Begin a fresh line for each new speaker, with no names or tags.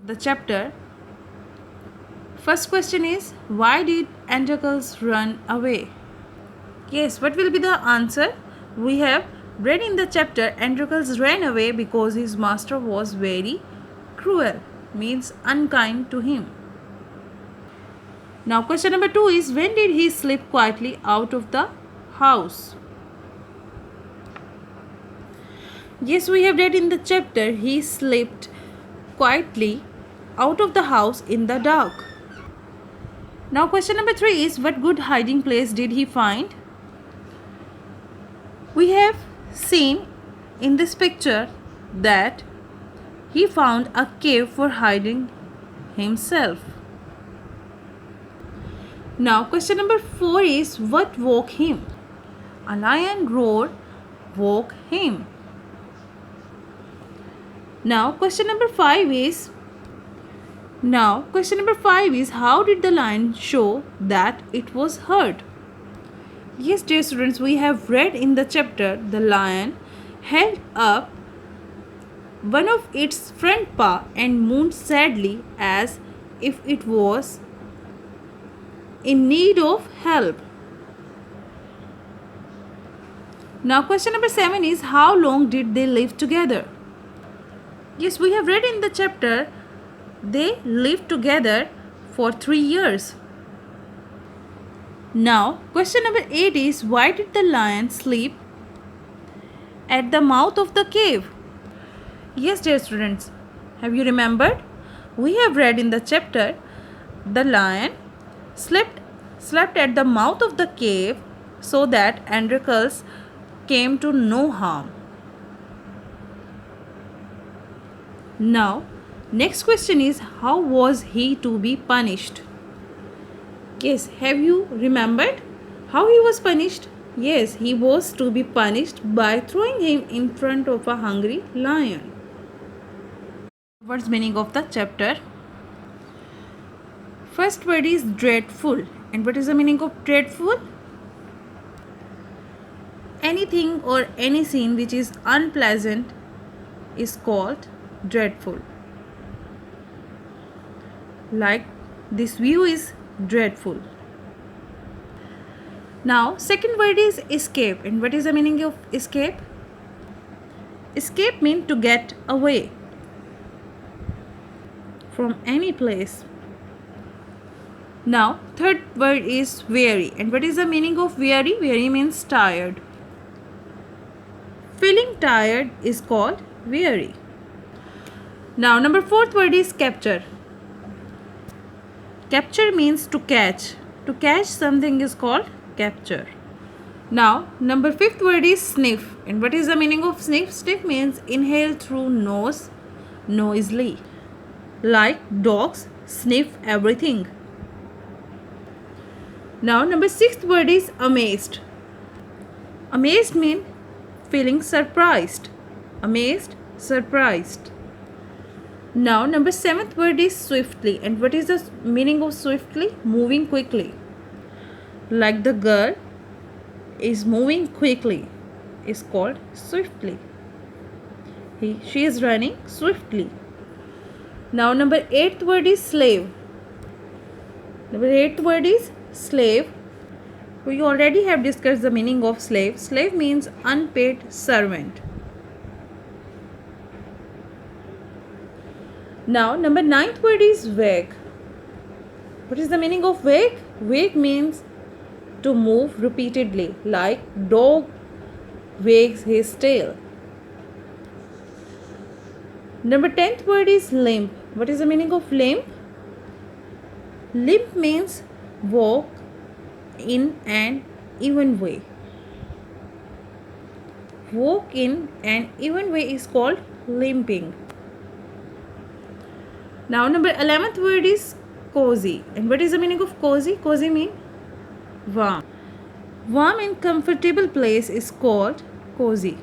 the chapter. First question is, why did Androcles run away? Yes, what will be the answer? We have read in the chapter, Androcles ran away because his master was very cruel, means unkind to him. Now question number 2 is, when did he slip quietly out of the house? Yes, we have read in the chapter, he slipped quietly out of the house in the dark. Now question number 3 is, what good hiding place did he find? We have seen in this picture that he found a cave for hiding himself. Now question number 4 is, what woke him? A lion roar woke him. Now question number 5 is, how did the lion show that it was hurt? Yes, dear students, we have read in the chapter, the lion held up one of its front paw and moaned sadly as if it was in need of help. Now question number 7 is, how long did they live together? Yes, we have read in the chapter, they lived together for 3 years. Now question number 8 is, why did the lion sleep at the mouth of the cave? Yes, dear students, have you remembered? We have read in the chapter, the lion slept at the mouth of the cave so that Androcles came to no harm. Now next question is, how was he to be punished? Yes, have you remembered how he was punished? Yes, he was to be punished by throwing him in front of a hungry lion. What's meaning of the chapter? First word is dreadful. And what is the meaning of dreadful? Anything or any scene which is unpleasant is called dreadful. Like this view is dreadful. Now second word is escape. And what is the meaning of escape? Escape means to get away from any place. Now third word is weary. And what is the meaning of weary? Weary means tired. Feeling tired is called weary. Now number fourth word is capture. Capture means to catch. To catch something is called capture. Now number fifth word is sniff. And what is the meaning of sniff? Sniff means inhale through nose noisily. Like dogs sniff everything. Now number sixth word is amazed. Amazed means feeling surprised. Amazed, surprised. Now number seventh word is swiftly. And what is the meaning of swiftly? Moving quickly. Like the girl is moving quickly is called swiftly. She is running swiftly. Now number eighth word is slave. Number eighth word is slave. We already have discussed the meaning of slave. Slave means unpaid servant. Now number ninth word is wag. What is the meaning of wag? Wag means to move repeatedly, like dog wags his tail. Number 10th word is limp. What is the meaning of limp? Limp means walk in an even way. Walk in an even way is called limping. Now number 11th word is cozy. And what is the meaning of cozy? Cozy means warm. Warm and comfortable place is called cozy.